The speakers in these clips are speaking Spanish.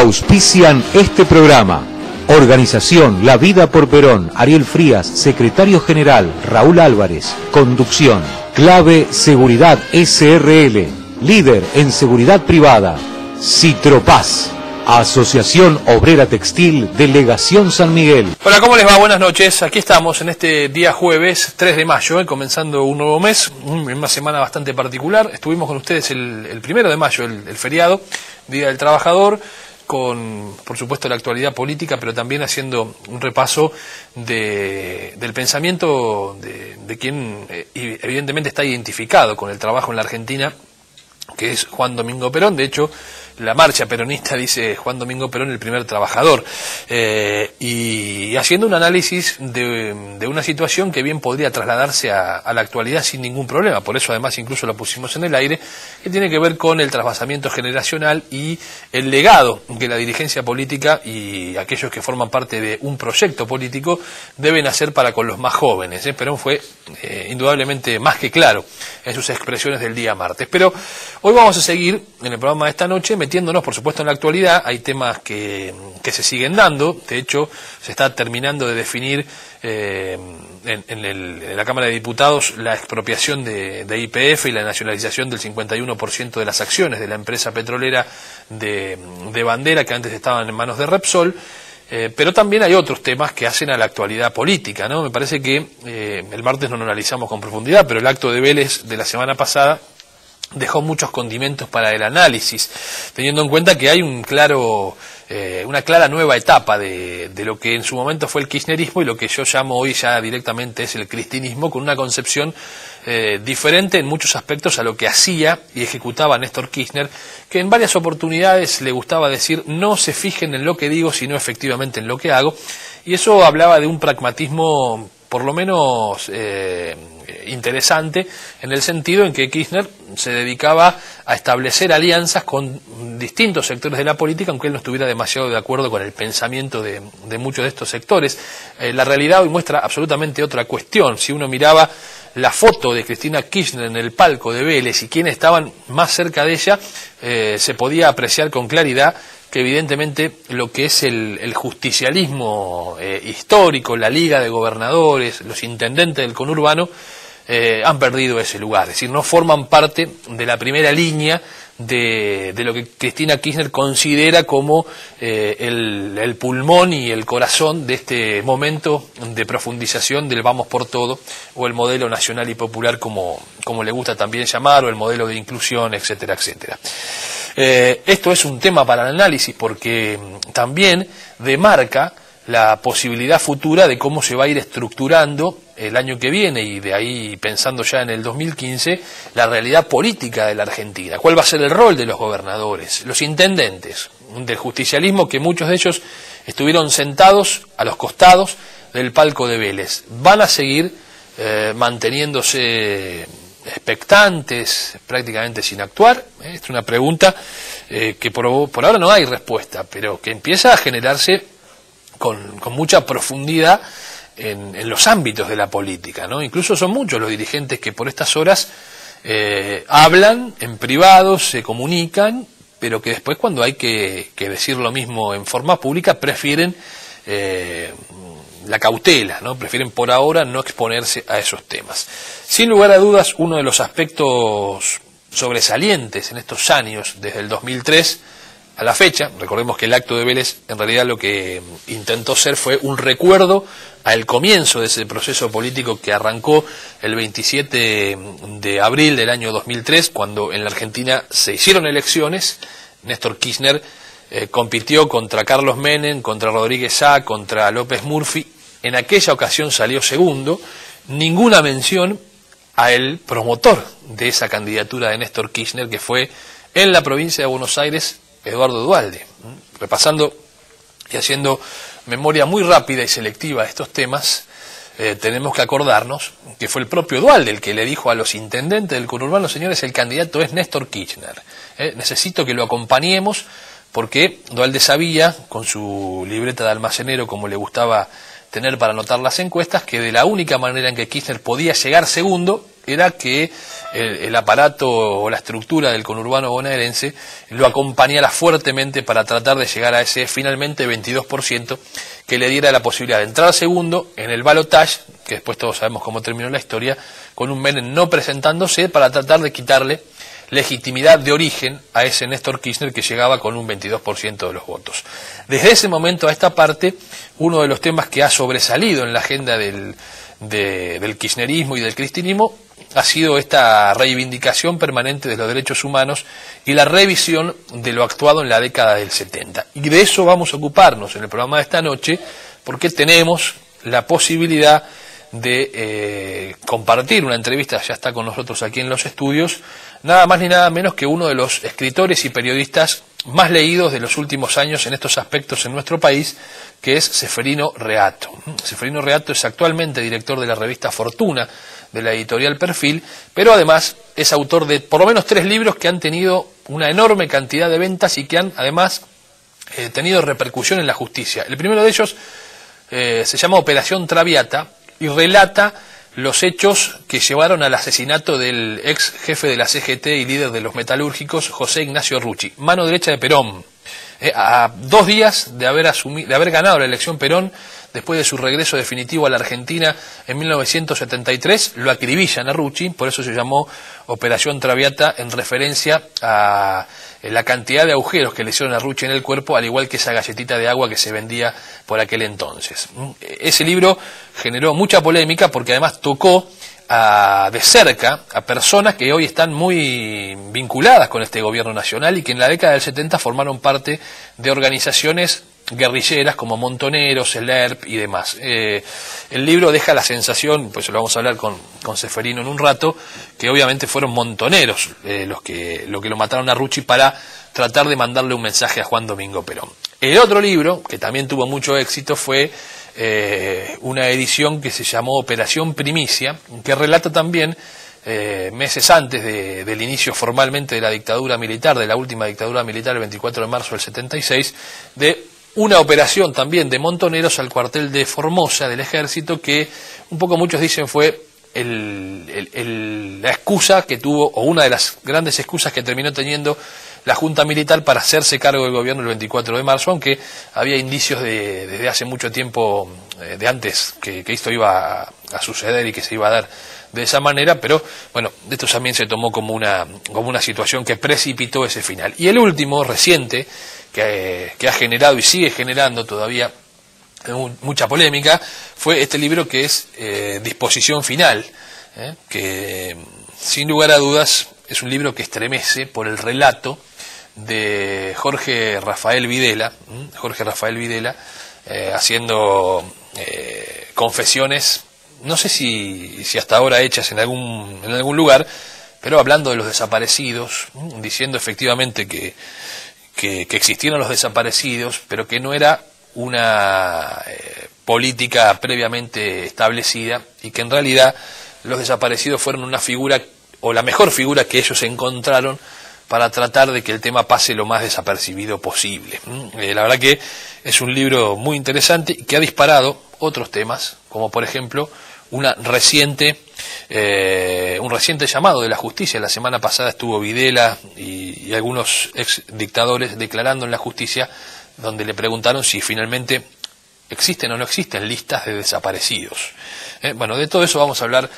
Auspician este programa. Organización La Vida por Perón, Ariel Frías, Secretario General, Raúl Álvarez. Conducción, Clave Seguridad SRL, líder en seguridad privada. Citropaz, Asociación Obrera Textil, Delegación San Miguel. Hola, ¿cómo les va? Buenas noches. Aquí estamos en este día jueves 3 de mayo, comenzando un nuevo mes, una semana bastante particular. Estuvimos con ustedes el 1 de mayo, el feriado, Día del Trabajador, con, por supuesto, la actualidad política, pero también haciendo un repaso del pensamiento de quien evidentemente está identificado con el trabajo en la Argentina, que es Juan Domingo Perón. De hecho, la marcha peronista dice Juan Domingo Perón, el primer trabajador, y haciendo un análisis de una situación que bien podría trasladarse a la actualidad sin ningún problema. Por eso además incluso lo pusimos en el aire, que tiene que ver con el trasvasamiento generacional y el legado que la dirigencia política y aquellos que forman parte de un proyecto político deben hacer para con los más jóvenes. Perón fue indudablemente más que claro en sus expresiones del día martes. Pero hoy vamos a seguir en el programa de esta noche metiéndonos, por supuesto, en la actualidad. Hay temas que se siguen dando. De hecho, se está terminando de definir en la Cámara de Diputados la expropiación de YPF y la nacionalización del 51% de las acciones de la empresa petrolera de Bandera, que antes estaban en manos de Repsol. Pero también hay otros temas que hacen a la actualidad política, ¿no? Me parece que el martes no lo analizamos con profundidad, pero el acto de Vélez de la semana pasada dejó muchos condimentos para el análisis, teniendo en cuenta que hay una clara nueva etapa de lo que en su momento fue el kirchnerismo y lo que yo llamo hoy ya directamente es el cristinismo, con una concepción diferente en muchos aspectos a lo que hacía y ejecutaba Néstor Kirchner, que en varias oportunidades le gustaba decir: no se fijen en lo que digo, sino efectivamente en lo que hago, y eso hablaba de un pragmatismo por lo menos interesante, en el sentido en que Kirchner se dedicaba a establecer alianzas con distintos sectores de la política, aunque él no estuviera demasiado de acuerdo con el pensamiento de muchos de estos sectores. La realidad hoy muestra absolutamente otra cuestión. Si uno miraba la foto de Cristina Kirchner en el palco de Vélez y quienes estaban más cerca de ella, se podía apreciar con claridad que evidentemente lo que es el justicialismo histórico, la Liga de Gobernadores, los intendentes del conurbano, han perdido ese lugar. Es decir, no forman parte de la primera línea de lo que Cristina Kirchner considera como el pulmón y el corazón de este momento de profundización del vamos por todo, o el modelo nacional y popular, como le gusta también llamar, o el modelo de inclusión, etcétera, etcétera. Esto es un tema para el análisis porque también demarca la posibilidad futura de cómo se va a ir estructurando el año que viene, y de ahí pensando ya en el 2015, la realidad política de la Argentina. ¿Cuál va a ser el rol de los gobernadores, los intendentes del justicialismo, que muchos de ellos estuvieron sentados a los costados del palco de Vélez? ¿Van a seguir manteniéndose expectantes, prácticamente sin actuar? Es una pregunta que por ahora no hay respuesta, pero que empieza a generarse con mucha profundidad en los ámbitos de la política, ¿no? Incluso son muchos los dirigentes que por estas horas hablan en privado, se comunican, pero que después, cuando hay que decir lo mismo en forma pública, prefieren la cautela, ¿no? Prefieren por ahora no exponerse a esos temas. Sin lugar a dudas, uno de los aspectos sobresalientes en estos años, desde el 2003 a la fecha, recordemos que el acto de Vélez en realidad lo que intentó ser fue un recuerdo al comienzo de ese proceso político que arrancó el 27 de abril del año 2003, cuando en la Argentina se hicieron elecciones. Néstor Kirchner compitió contra Carlos Menem, contra Rodríguez Sá, contra López Murphy. En aquella ocasión salió segundo. Ninguna mención a el promotor de esa candidatura de Néstor Kirchner, que fue en la provincia de Buenos Aires, Eduardo Duhalde. Repasando y haciendo memoria muy rápida y selectiva de estos temas, tenemos que acordarnos que fue el propio Duhalde el que le dijo a los intendentes del conurbano: señores, el candidato es Néstor Kirchner, necesito que lo acompañemos, porque Duhalde sabía, con su libreta de almacenero, como le gustaba tener para anotar las encuestas, que de la única manera en que Kirchner podía llegar segundo era que el aparato o la estructura del conurbano bonaerense lo acompañara fuertemente para tratar de llegar a ese finalmente 22% que le diera la posibilidad de entrar segundo en el balotaje, que después todos sabemos cómo terminó la historia, con un Menem no presentándose para tratar de quitarle legitimidad de origen a ese Néstor Kirchner que llegaba con un 22% de los votos. Desde ese momento a esta parte, uno de los temas que ha sobresalido en la agenda del kirchnerismo y del cristinismo ha sido esta reivindicación permanente de los derechos humanos y la revisión de lo actuado en la década del 70. Y de eso vamos a ocuparnos en el programa de esta noche, porque tenemos la posibilidad de compartir una entrevista, ya está con nosotros aquí en los estudios, nada más ni nada menos que uno de los escritores y periodistas más leídos de los últimos años en estos aspectos en nuestro país, que es Ceferino Reato. Ceferino Reato es actualmente director de la revista Fortuna, de la editorial Perfil, pero además es autor de por lo menos 3 libros que han tenido una enorme cantidad de ventas y que han además tenido repercusión en la justicia. El primero de ellos se llama Operación Traviata y relata los hechos que llevaron al asesinato del ex jefe de la CGT y líder de los metalúrgicos, José Ignacio Rucci, mano derecha de Perón. A 2 días de haber ganado la elección Perón, después de su regreso definitivo a la Argentina en 1973, lo acribillan a Rucci, por eso se llamó Operación Traviata, en referencia a la cantidad de agujeros que le hicieron a Rucci en el cuerpo, al igual que esa galletita de agua que se vendía por aquel entonces. Ese libro generó mucha polémica porque además tocó de cerca a personas que hoy están muy vinculadas con este gobierno nacional y que en la década del 70 formaron parte de organizaciones guerrilleras como Montoneros, el ERP y demás. El libro deja la sensación, pues lo vamos a hablar con Ceferino en un rato, que obviamente fueron montoneros los que lo mataron a Rucci para tratar de mandarle un mensaje a Juan Domingo Perón. El otro libro, que también tuvo mucho éxito, fue una edición que se llamó Operación Primicia, que relata también meses antes del inicio formalmente de la dictadura militar, de la última dictadura militar, el 24 de marzo del 76, de una operación también de montoneros al cuartel de Formosa del ejército, que un poco muchos dicen fue la excusa que tuvo, o una de las grandes excusas que terminó teniendo la Junta Militar para hacerse cargo del gobierno el 24 de marzo, aunque había indicios desde hace mucho tiempo, de antes, que esto iba a suceder y que se iba a dar de esa manera, pero bueno, esto también se tomó como una situación que precipitó ese final. Y el último, reciente, que ha generado y sigue generando todavía mucha polémica, fue este libro que es Disposición Final, que sin lugar a dudas es un libro que estremece por el relato de Jorge Rafael Videla, haciendo confesiones, no sé si hasta ahora hechas en algún lugar, pero hablando de los desaparecidos, diciendo efectivamente que existieron los desaparecidos, pero que no era una política previamente establecida y que en realidad los desaparecidos fueron una figura, o la mejor figura que ellos encontraron para tratar de que el tema pase lo más desapercibido posible. La verdad que es un libro muy interesante y que ha disparado otros temas, como por ejemplo un reciente llamado de la justicia. La semana pasada estuvo Videla y algunos ex dictadores declarando en la justicia, donde le preguntaron si finalmente existen o no existen listas de desaparecidos. Bueno, de todo eso vamos a hablar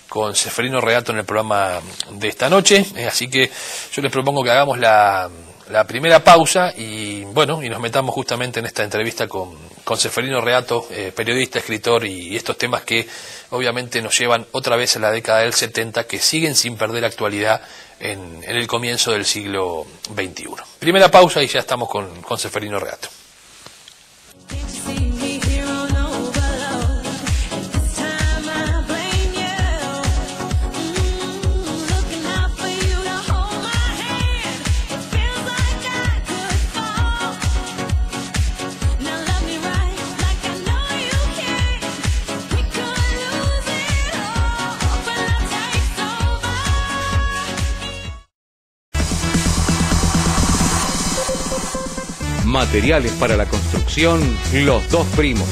con Ceferino Reato en el programa de esta noche, así que yo les propongo que hagamos la primera pausa y bueno, y nos metamos justamente en esta entrevista con Ceferino Reato, periodista, escritor, y estos temas que obviamente nos llevan otra vez a la década del 70, que siguen sin perder actualidad en el comienzo del siglo XXI. Primera pausa y ya estamos con Ceferino Reato. Materiales para la construcción, Los Dos Primos.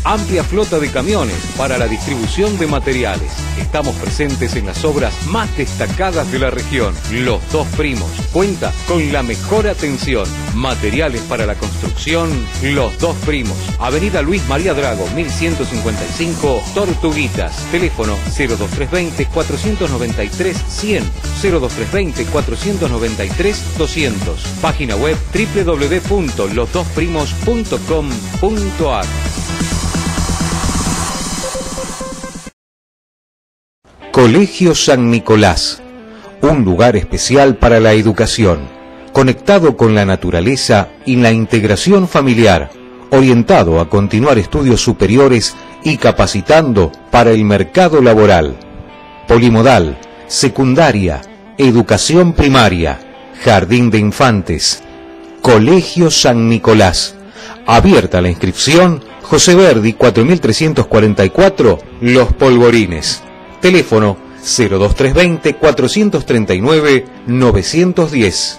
Amplia flota de camiones para la distribución de materiales. Estamos presentes en las obras más destacadas de la región. Los Dos Primos cuenta con la mejor atención. Materiales para la construcción, Los Dos Primos. Avenida Luis María Drago, 1155, Tortuguitas. Teléfono 02320-493-100, 02320-493-200. Página web www.losdosprimos.com.ar. Colegio San Nicolás, un lugar especial para la educación, conectado con la naturaleza y la integración familiar, orientado a continuar estudios superiores y capacitando para el mercado laboral. Polimodal, secundaria, educación primaria, jardín de infantes. Colegio San Nicolás. Abierta la inscripción, José Verdi 4344, Los Polvorines. Teléfono 02320-439-910.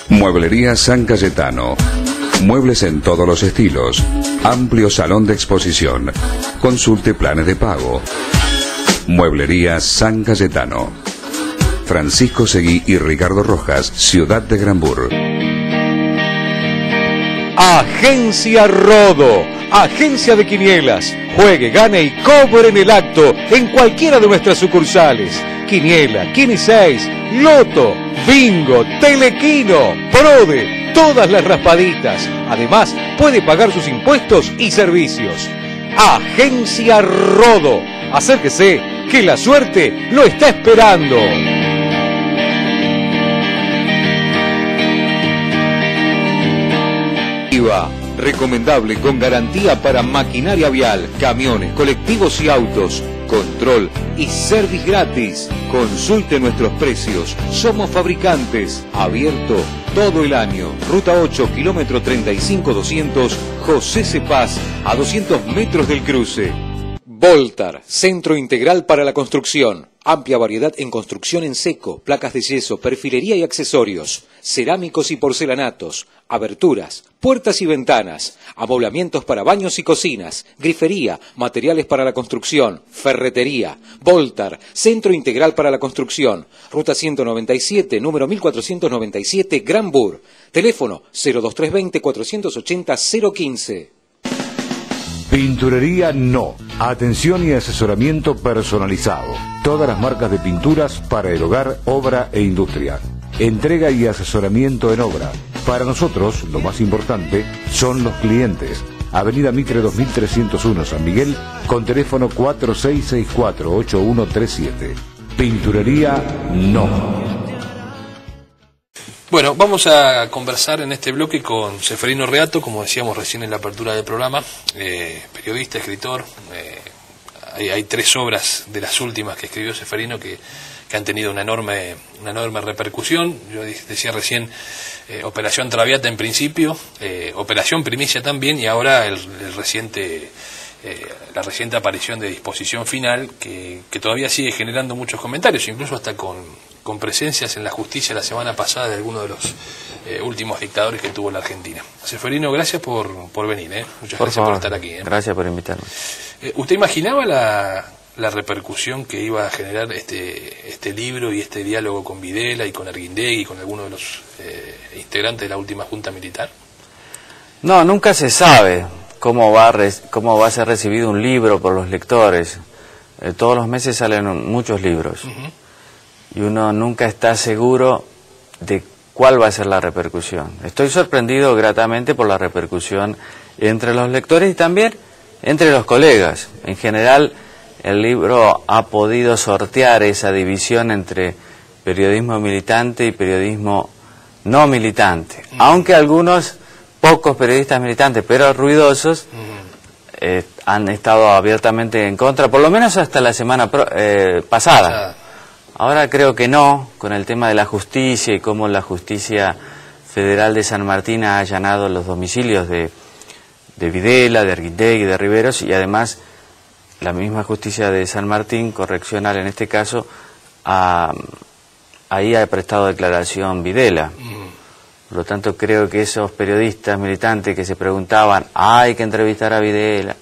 Mueblería San Cayetano. Muebles en todos los estilos. Amplio salón de exposición. Consulte planes de pago. Mueblería San Cayetano. Francisco Seguí y Ricardo Rojas, Ciudad de Granbur. Agencia Rodo, agencia de quinielas. Juegue, gane y cobre en el acto en cualquiera de nuestras sucursales. Quiniela, Quini 6, Loto, Bingo, Telequino, Prode, todas las raspaditas. Además, puede pagar sus impuestos y servicios. Agencia Rodo. Acérquese, que la suerte lo está esperando. Recomendable con garantía para maquinaria vial, camiones, colectivos y autos. Control y service gratis. Consulte nuestros precios. Somos fabricantes. Abierto todo el año. Ruta 8, kilómetro 35-200, José Cepaz, a 200 metros del cruce. Voltar, centro integral para la construcción. Amplia variedad en construcción en seco, placas de yeso, perfilería y accesorios, cerámicos y porcelanatos, aberturas, puertas y ventanas, amoblamientos para baños y cocinas, grifería, materiales para la construcción, ferretería. Voltar, centro integral para la construcción. Ruta 197, número 1497, Granbur. Teléfono 02320-480-015. Pinturería No. Atención y asesoramiento personalizado. Todas las marcas de pinturas para el hogar, obra e industria. Entrega y asesoramiento en obra. Para nosotros, lo más importante son los clientes. Avenida Mitre 2301, San Miguel, con teléfono 4664-8137. Pinturería No. Bueno, vamos a conversar en este bloque con Ceferino Reato, como decíamos recién en la apertura del programa, periodista, escritor. Hay 3 obras de las últimas que escribió Ceferino que han tenido una enorme repercusión. Yo decía recién Operación Traviata en principio, Operación Primicia también, y ahora la reciente aparición de Disposición Final, que todavía sigue generando muchos comentarios, incluso hasta con presencias en la justicia la semana pasada de algunos de los últimos dictadores que tuvo la Argentina. Ceferino, gracias por venir, muchas gracias por estar aquí. Gracias por invitarme. ¿Usted imaginaba la repercusión que iba a generar este libro y este diálogo con Videla y con Arguindegui y con algunos de los integrantes de la última Junta Militar? No, nunca se sabe cómo va a ser recibido un libro por los lectores. Todos los meses salen muchos libros. Y uno nunca está seguro de cuál va a ser la repercusión. Estoy sorprendido gratamente por la repercusión entre los lectores y también entre los colegas. En general, el libro ha podido sortear esa división entre periodismo militante y periodismo no militante. Aunque algunos, pocos periodistas militantes, pero ruidosos, han estado abiertamente en contra, por lo menos hasta la semana pasada. Ahora creo que no, con el tema de la justicia y cómo la justicia federal de San Martín ha allanado los domicilios de Videla, de Arguindegui, de Riveros, y además la misma justicia de San Martín, correccional en este caso, ahí ha prestado declaración Videla. Por lo tanto creo que esos periodistas militantes que se preguntaban, hay que entrevistar a Videla,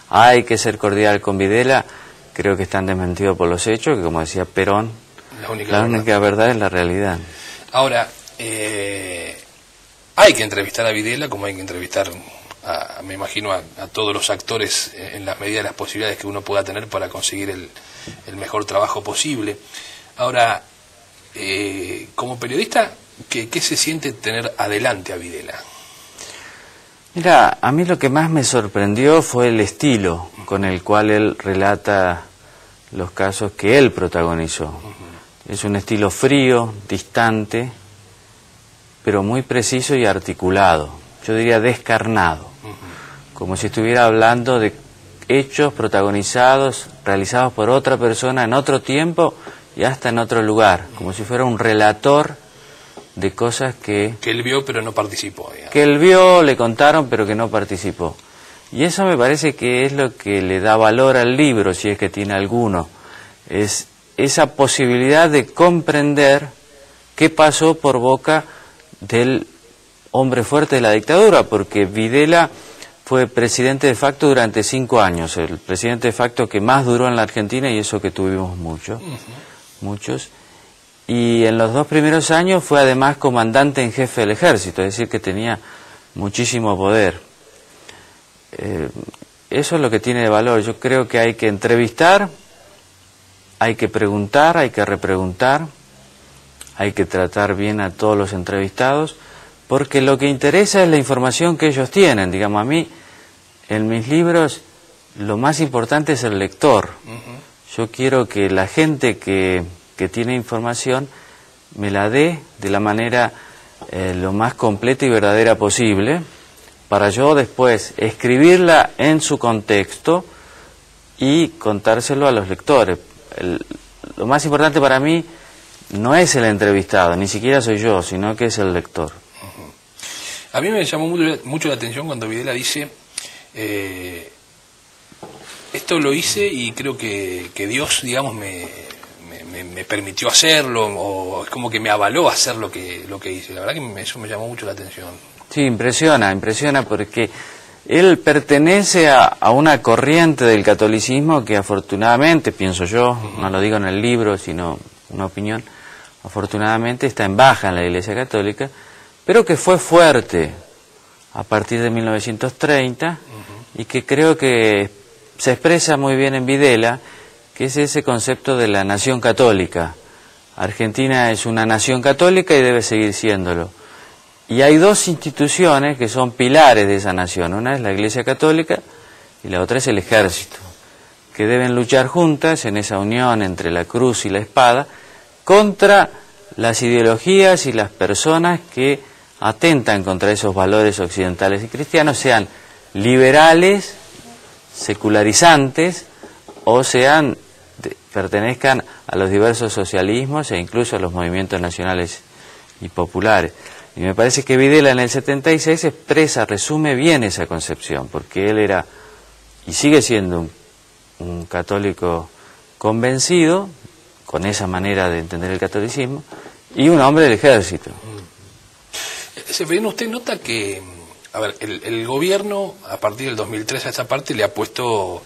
hay que ser cordial con Videla, creo que están desmentidos por los hechos, que como decía Perón, la única verdad es la realidad. Ahora, hay que entrevistar a Videla como hay que entrevistar, me imagino, a todos los actores en las medidas de las posibilidades que uno pueda tener para conseguir el mejor trabajo posible. Ahora, como periodista, ¿qué se siente tener adelante a Videla? Mira, a mí lo que más me sorprendió fue el estilo con el cual él relata los casos que él protagonizó. Es un estilo frío, distante, pero muy preciso y articulado. Yo diría descarnado, como si estuviera hablando de hechos protagonizados, realizados por otra persona en otro tiempo y hasta en otro lugar, como si fuera un relator de cosas que él vio pero no participó, digamos. Que él vio, le contaron pero que no participó. Y eso me parece que es lo que le da valor al libro, si es que tiene alguno. Es esa posibilidad de comprender qué pasó por boca del hombre fuerte de la dictadura, porque Videla fue presidente de facto durante 5 años, el presidente de facto que más duró en la Argentina, y eso que tuvimos muchos. Y en los 2 primeros años fue además comandante en jefe del ejército, es decir, que tenía muchísimo poder. Eso es lo que tiene de valor. Yo creo que hay que entrevistar, hay que preguntar, hay que repreguntar, hay que tratar bien a todos los entrevistados, porque lo que interesa es la información que ellos tienen. Digamos, a mí, en mis libros, lo más importante es el lector. Yo quiero que la gente que tiene información me la dé de la manera lo más completa y verdadera posible, para yo después escribirla en su contexto y contárselo a los lectores. Lo más importante para mí no es el entrevistado, ni siquiera soy yo, sino que es el lector. A mí me llamó mucho la atención cuando Videla dice, esto lo hice y creo que Dios, digamos, me permitió hacerlo, o es como que me avaló a hacer lo que hice. La verdad que eso me llamó mucho la atención. Sí, impresiona porque él pertenece a una corriente del catolicismo que afortunadamente, pienso yo, no lo digo en el libro, sino una opinión, afortunadamente está en baja en la Iglesia Católica, pero que fue fuerte a partir de 1930 y que creo que se expresa muy bien en Videla, que es ese concepto de la nación católica. Argentina es una nación católica y debe seguir siéndolo. Y hay 2 instituciones que son pilares de esa nación. Una es la Iglesia Católica y la otra es el Ejército, que deben luchar juntas en esa unión entre la cruz y la espada contra las ideologías y las personas que atentan contra esos valores occidentales y cristianos, sean liberales, secularizantes, o pertenezcan a los diversos socialismos e incluso a los movimientos nacionales y populares. Y me parece que Videla en el 76 resume bien esa concepción, porque él era y sigue siendo un católico convencido, con esa manera de entender el catolicismo, y un hombre del ejército. Seferino, ¿usted nota que, a ver, el gobierno a partir del 2003 a esta parte le ha puesto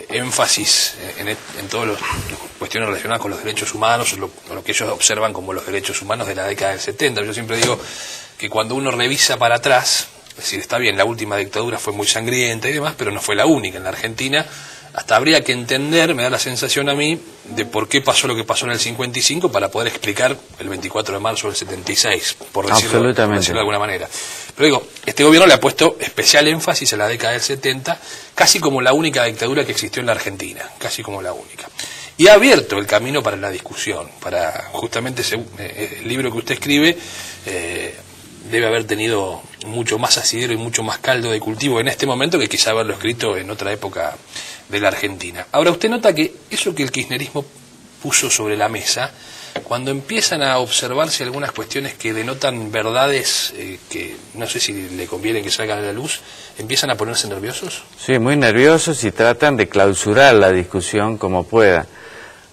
énfasis en todas las cuestiones relacionadas con los derechos humanos, o lo que ellos observan como los derechos humanos de la década del 70? Yo siempre digo que cuando uno revisa para atrás, es decir, está bien, la última dictadura fue muy sangrienta y demás, pero no fue la única. En la Argentina hasta habría que entender, me da la sensación a mí, de por qué pasó lo que pasó en el 55 para poder explicar el 24 de marzo del 76, por decirlo de alguna manera. Pero digo, este gobierno le ha puesto especial énfasis a la década del 70, casi como la única dictadura que existió en la Argentina, casi como la única. Y ha abierto el camino para la discusión, para justamente el libro que usted escribe, debe haber tenido mucho más asidero y mucho más caldo de cultivo en este momento que quizá haberlo escrito en otra época de la Argentina. Ahora, usted nota que eso que el kirchnerismo puso sobre la mesa, cuando empiezan a observarse algunas cuestiones que denotan verdades que no sé si le conviene que salgan a la luz, ¿empiezan a ponerse nerviosos? Sí, muy nerviosos, y tratan de clausurar la discusión como puedan.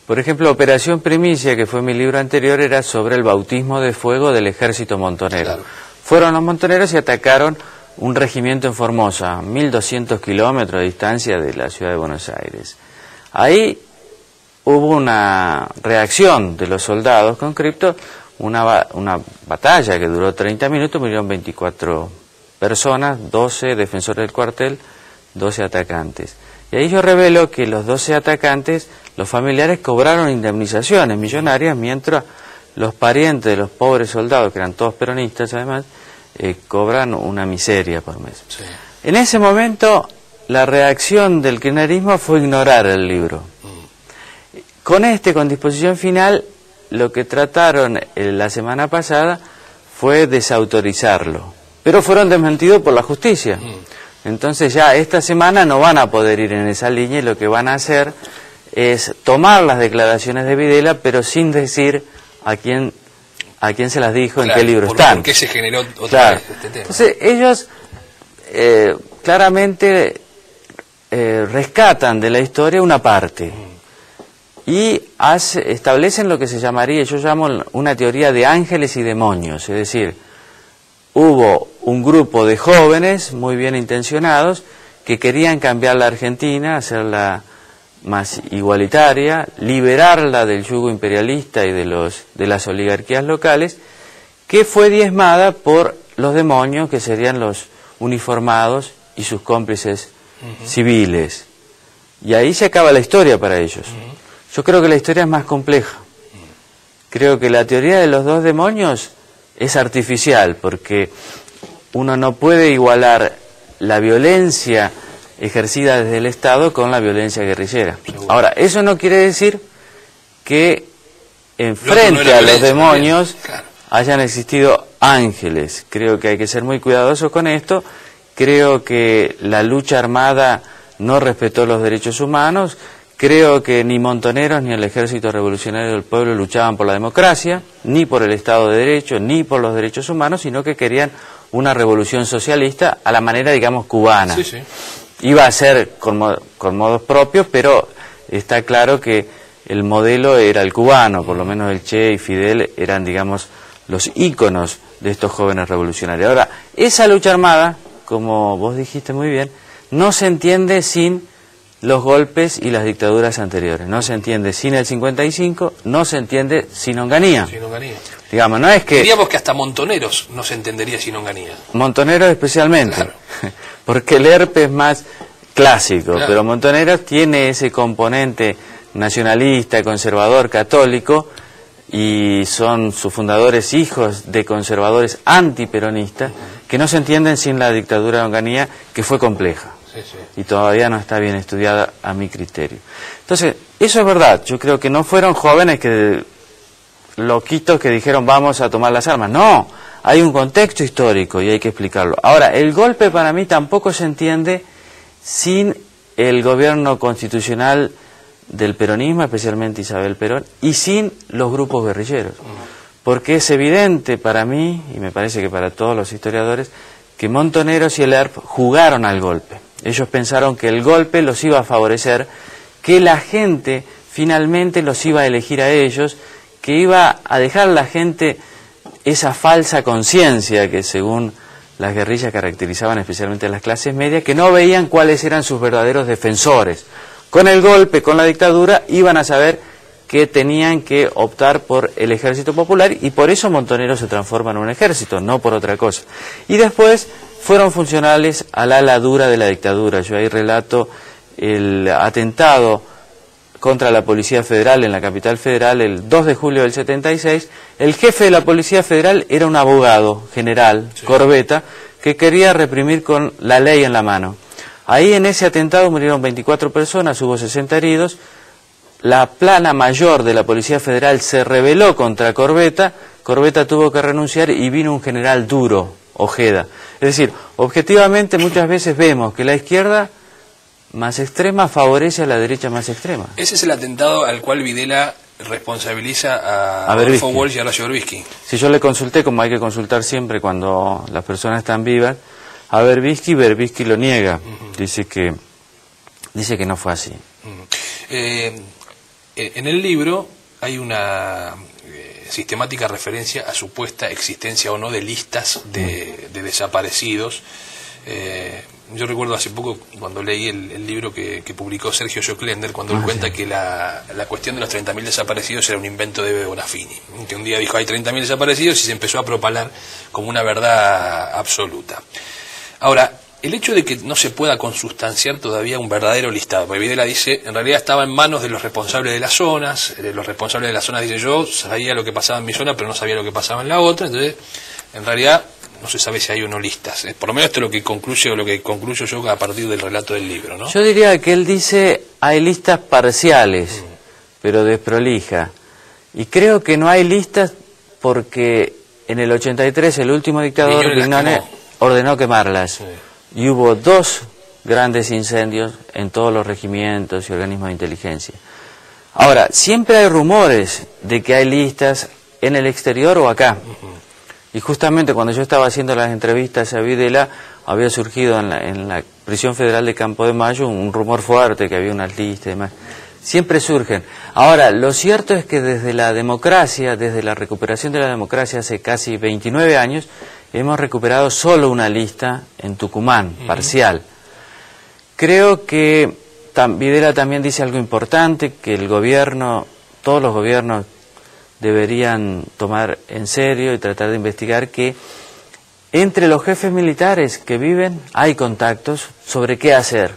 Por ejemplo, Operación Primicia, que fue mi libro anterior, era sobre el bautismo de fuego del ejército montonero. Claro. Fueron los montoneros y atacaron un regimiento en Formosa, 1200 kilómetros de distancia de la ciudad de Buenos Aires. Ahí hubo una reacción de los soldados con cripto, una batalla que duró 30 minutos, murieron 24 personas, 12 defensores del cuartel, 12 atacantes. Y ahí yo revelo que los 12 atacantes, los familiares cobraron indemnizaciones millonarias, mientras los parientes de los pobres soldados, que eran todos peronistas además, cobran una miseria por mes. Sí. En ese momento, la reacción del kirchnerismo fue ignorar el libro. Con disposición final, lo que trataron la semana pasada fue desautorizarlo, pero fueron desmentidos por la justicia. Entonces ya esta semana no van a poder ir en esa línea, y lo que van a hacer es tomar las declaraciones de Videla, pero sin decir a quién se las dijo, claro, en qué libro están. ¿Por qué se generó otra claro. vez este tema? Entonces ellos claramente rescatan de la historia una parte y establecen lo que se llamaría, yo llamo una teoría de ángeles y demonios, es decir, hubo un grupo de jóvenes muy bien intencionados que querían cambiar la Argentina, hacerla más igualitaria, liberarla del yugo imperialista y de las oligarquías locales, que fue diezmada por los demonios, que serían los uniformados y sus cómplices civiles. Y ahí se acaba la historia para ellos. Yo creo que la historia es más compleja. Creo que la teoría de los dos demonios es artificial, porque uno no puede igualar la violencia ejercida desde el Estado con la violencia guerrillera. Seguro. Ahora, eso no quiere decir que enfrente a los demonios hayan existido ángeles. Creo que hay que ser muy cuidadosos con esto. Creo que la lucha armada no respetó los derechos humanos. Creo que ni Montoneros ni el Ejército Revolucionario del Pueblo luchaban por la democracia, ni por el Estado de Derecho, ni por los derechos humanos, sino que querían una revolución socialista a la manera, digamos, cubana. Sí, sí. Iba a ser con modos propios, pero está claro que el modelo era el cubano, por lo menos el Che y Fidel eran, digamos, los íconos de estos jóvenes revolucionarios. Ahora, esa lucha armada, como vos dijiste muy bien, no se entiende sin los golpes y las dictaduras anteriores. No se entiende sin el 55, no se entiende sin Onganía. Sin Onganía. Digamos, no es que... Diríamos que hasta Montoneros no se entendería sin Onganía. Montoneros especialmente, claro. Porque el ERP es más clásico, claro. Pero Montoneros tiene ese componente nacionalista, conservador, católico, y son sus fundadores hijos de conservadores antiperonistas, que no se entienden sin la dictadura de Onganía, que fue compleja. Sí, sí. Y todavía no está bien estudiada a mi criterio. Entonces, eso es verdad. Yo creo que no fueron jóvenes loquitos que dijeron vamos a tomar las armas. No, hay un contexto histórico y hay que explicarlo. Ahora, el golpe para mí tampoco se entiende sin el gobierno constitucional del peronismo, especialmente Isabel Perón, y sin los grupos guerrilleros. Porque es evidente para mí, y me parece que para todos los historiadores, que Montoneros y el ERP jugaron al golpe. Ellos pensaron que el golpe los iba a favorecer, que la gente finalmente los iba a elegir a ellos, que iba a dejar a la gente esa falsa conciencia que según las guerrillas caracterizaban especialmente a las clases medias, que no veían cuáles eran sus verdaderos defensores. Con el golpe, con la dictadura, iban a saber que tenían que optar por el ejército popular, y por eso Montoneros se transforma en un ejército, no por otra cosa. Y después fueron funcionales al ala dura de la dictadura. Yo ahí relato el atentado contra la Policía Federal en la capital federal el 2 de julio del 76. El jefe de la Policía Federal era un abogado general, sí, Corbeta, que quería reprimir con la ley en la mano. Ahí en ese atentado murieron 24 personas, hubo 60 heridos. La plana mayor de la Policía Federal se rebeló contra Corbeta, Corbeta tuvo que renunciar y vino un general duro, Ojeda. Es decir, objetivamente muchas veces vemos que la izquierda más extrema favorece a la derecha más extrema. Ese es el atentado al cual Videla responsabiliza a Adolfo Walsh y a Horacio Berbisky. Si yo le consulté, como hay que consultar siempre cuando las personas están vivas, a Berbisky lo niega, dice que no fue así. En el libro hay una sistemática referencia a supuesta existencia o no de listas de desaparecidos Yo recuerdo hace poco cuando leí el libro que publicó Sergio Joclender, cuando él cuenta que la cuestión de los 30.000 desaparecidos era un invento de Bebe Bonafini, que un día dijo hay 30.000 desaparecidos y se empezó a propalar como una verdad absoluta. Ahora, el hecho de que no se pueda consustanciar todavía un verdadero listado, porque Videla dice, en realidad estaba en manos de los responsables de las zonas, los responsables de las zonas dicen yo sabía lo que pasaba en mi zona pero no sabía lo que pasaba en la otra, entonces en realidad no se sabe si hay o no listas. Por lo menos esto es lo que concluye o lo que concluyo yo a partir del relato del libro, ¿no? Yo diría que él dice hay listas parciales, pero desprolija. Y creo que no hay listas porque en el 83 el último dictador Vignone ordenó quemarlas. Sí. Y hubo 2 grandes incendios en todos los regimientos y organismos de inteligencia. Ahora, siempre hay rumores de que hay listas en el exterior o acá. Y justamente cuando yo estaba haciendo las entrevistas a Videla, había surgido en la prisión federal de Campo de Mayo un rumor fuerte que había unas listas y demás. Siempre surgen. Ahora, lo cierto es que desde la democracia, desde la recuperación de la democracia hace casi 29 años, hemos recuperado solo una lista en Tucumán, parcial. Creo que Videla también dice algo importante, que el gobierno, todos los gobiernos deberían tomar en serio y tratar de investigar que entre los jefes militares que viven hay contactos sobre qué hacer.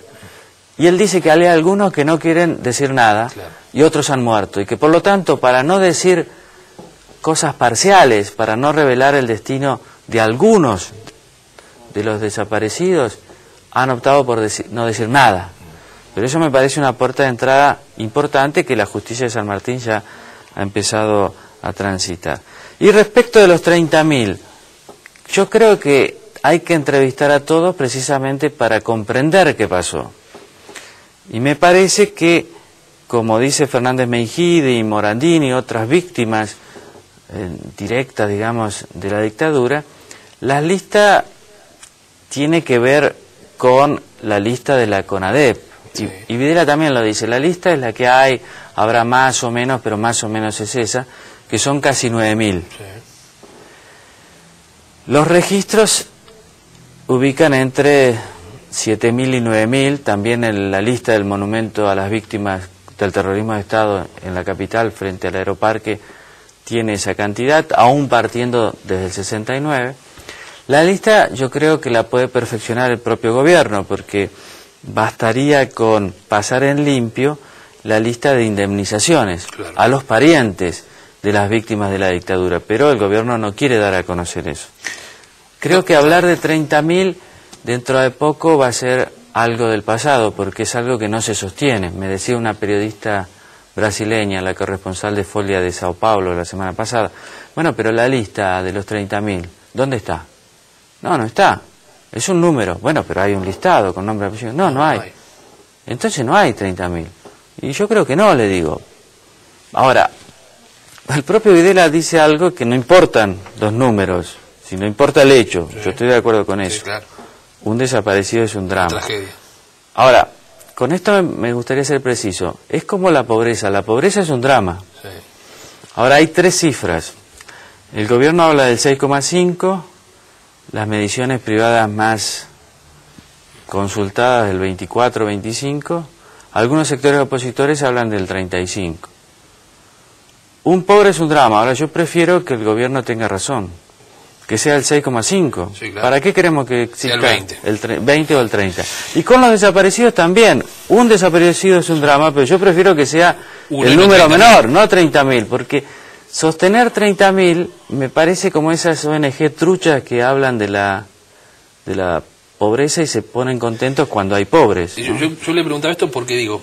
Y él dice que hay algunos que no quieren decir nada, claro, y otros han muerto, y que por lo tanto, para no decir cosas parciales, para no revelar el destino de algunos de los desaparecidos, han optado por no decir nada. Pero eso me parece una puerta de entrada importante que la justicia de San Martín ya ha empezado a transitar. Y respecto de los 30.000, yo creo que hay que entrevistar a todos precisamente para comprender qué pasó. Y me parece que, como dice Fernández Meijide y Morandini y otras víctimas directas, digamos, de la dictadura, la lista tiene que ver con la lista de la CONADEP. Sí. Y Videla también lo dice, la lista es la que hay, habrá más o menos, pero más o menos es esa, que son casi 9.000. Sí. Los registros ubican entre 7.000 y 9.000, también en la lista del monumento a las víctimas del terrorismo de Estado en la capital, frente al Aeroparque, tiene esa cantidad, aún partiendo desde el 69. La lista yo creo que la puede perfeccionar el propio gobierno, porque bastaría con pasar en limpio la lista de indemnizaciones, claro, a los parientes de las víctimas de la dictadura, pero el gobierno no quiere dar a conocer eso. Creo que hablar de 30.000 dentro de poco va a ser algo del pasado, porque es algo que no se sostiene. Me decía una periodista brasileña, la corresponsal de Folha de Sao Paulo la semana pasada, bueno, pero la lista de los 30.000, ¿dónde está? No, no está. Es un número. Bueno, pero hay un listado con nombre y apellido. No, no hay. Entonces no hay 30.000. Y yo creo que no, le digo. Ahora, el propio Videla dice algo que no importan los números, sino importa el hecho. Sí. Yo estoy de acuerdo con eso. Sí, claro. Un desaparecido es un drama. Tragedia. Ahora, con esto me gustaría ser preciso. Es como la pobreza. La pobreza es un drama. Sí. Ahora, hay 3 cifras. El gobierno habla del 6,5, las mediciones privadas más consultadas del 24-25, algunos sectores opositores hablan del 35. Un pobre es un drama. Ahora, yo prefiero que el gobierno tenga razón, que sea el 6,5. Sí, claro. ¿Para qué queremos que exista el 20? El 20 o el 30. Y con los desaparecidos también. Un desaparecido es un drama, pero yo prefiero que sea el número menor, no 30.000, porque sostener 30.000 me parece como esas ONG truchas que hablan de la pobreza y se ponen contentos cuando hay pobres, ¿no? Yo le preguntaba esto porque digo,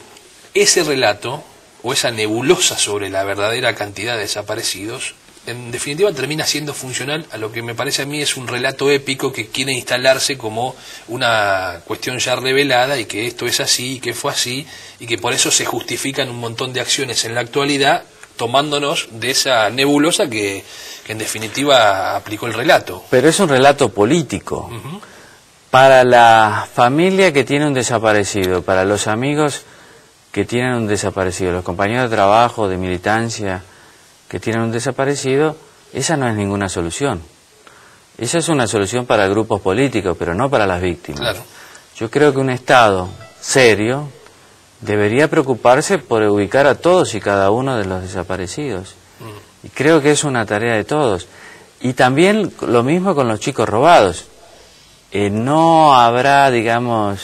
ese relato o esa nebulosa sobre la verdadera cantidad de desaparecidos, en definitiva termina siendo funcional a lo que me parece a mí es un relato épico que quiere instalarse como una cuestión ya revelada y que esto es así, y que fue así, y que por eso se justifican un montón de acciones en la actualidad, tomándonos de esa nebulosa que en definitiva aplicó el relato. Pero es un relato político. Uh-huh. Para la familia que tiene un desaparecido, para los amigos que tienen un desaparecido, los compañeros de trabajo, de militancia que tienen un desaparecido, esa no es ninguna solución. Esa es una solución para grupos políticos, pero no para las víctimas. Claro. Yo creo que un Estado serio debería preocuparse por ubicar a todos y cada uno de los desaparecidos. Y creo que es una tarea de todos. Y también lo mismo con los chicos robados. No habrá, digamos,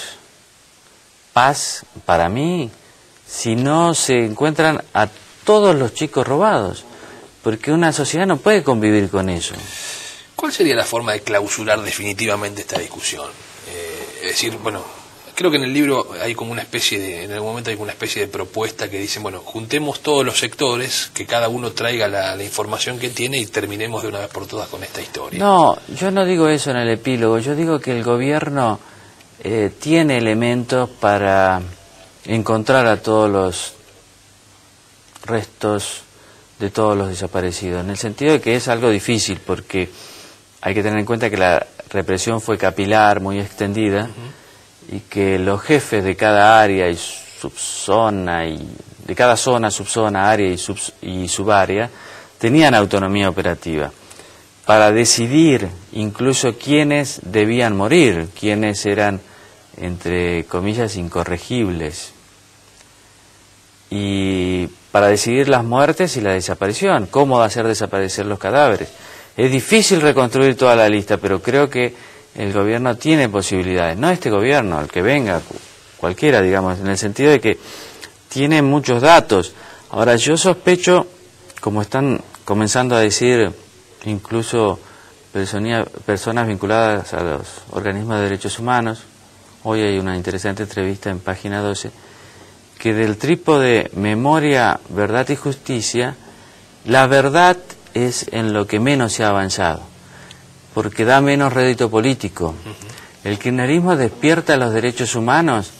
paz para mí si no se encuentran a todos los chicos robados, porque una sociedad no puede convivir con eso. ¿Cuál sería la forma de clausurar definitivamente esta discusión? Es decir, bueno, creo que en el libro hay como una especie de, en algún momento hay como una especie de propuesta que dicen, bueno, juntemos todos los sectores, que cada uno traiga la información que tiene y terminemos de una vez por todas con esta historia. No, yo no digo eso en el epílogo, yo digo que el gobierno tiene elementos para encontrar a todos los restos de todos los desaparecidos, en el sentido de que es algo difícil, porque hay que tener en cuenta que la represión fue capilar, muy extendida, y que los jefes de cada área y subzona, y de cada zona, subzona, área y subárea, tenían autonomía operativa para decidir incluso quiénes debían morir, quiénes eran, entre comillas, incorregibles, y para decidir las muertes y la desaparición, cómo hacer desaparecer los cadáveres. Es difícil reconstruir toda la lista, pero creo que el gobierno tiene posibilidades, no este gobierno, el que venga, cualquiera, digamos, en el sentido de que tiene muchos datos. Ahora, yo sospecho, como están comenzando a decir incluso personas vinculadas a los organismos de derechos humanos, hoy hay una interesante entrevista en Página 12, que del trípode memoria, verdad y justicia, la verdad es en lo que menos se ha avanzado, porque da menos rédito político. El kirchnerismo despierta los derechos humanos,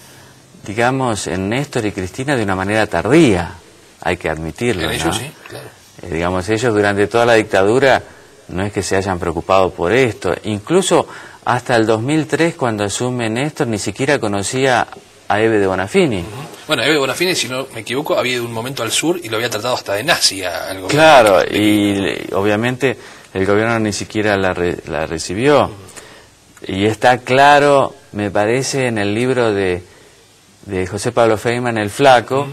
digamos, en Néstor y Cristina de una manera tardía, hay que admitirlo, ¿no? Ellos sí, claro. Digamos, ellos durante toda la dictadura no es que se hayan preocupado por esto, incluso hasta el 2003, cuando asume Néstor, ni siquiera conocía a Ebe de Bonafini. Bueno, Ebe de Bonafini, si no me equivoco, había ido un momento al sur y lo había tratado hasta de nazi al gobierno. Claro, y obviamente el gobierno ni siquiera la recibió. Y está claro, me parece, en el libro de José Pablo Feynman, El Flaco,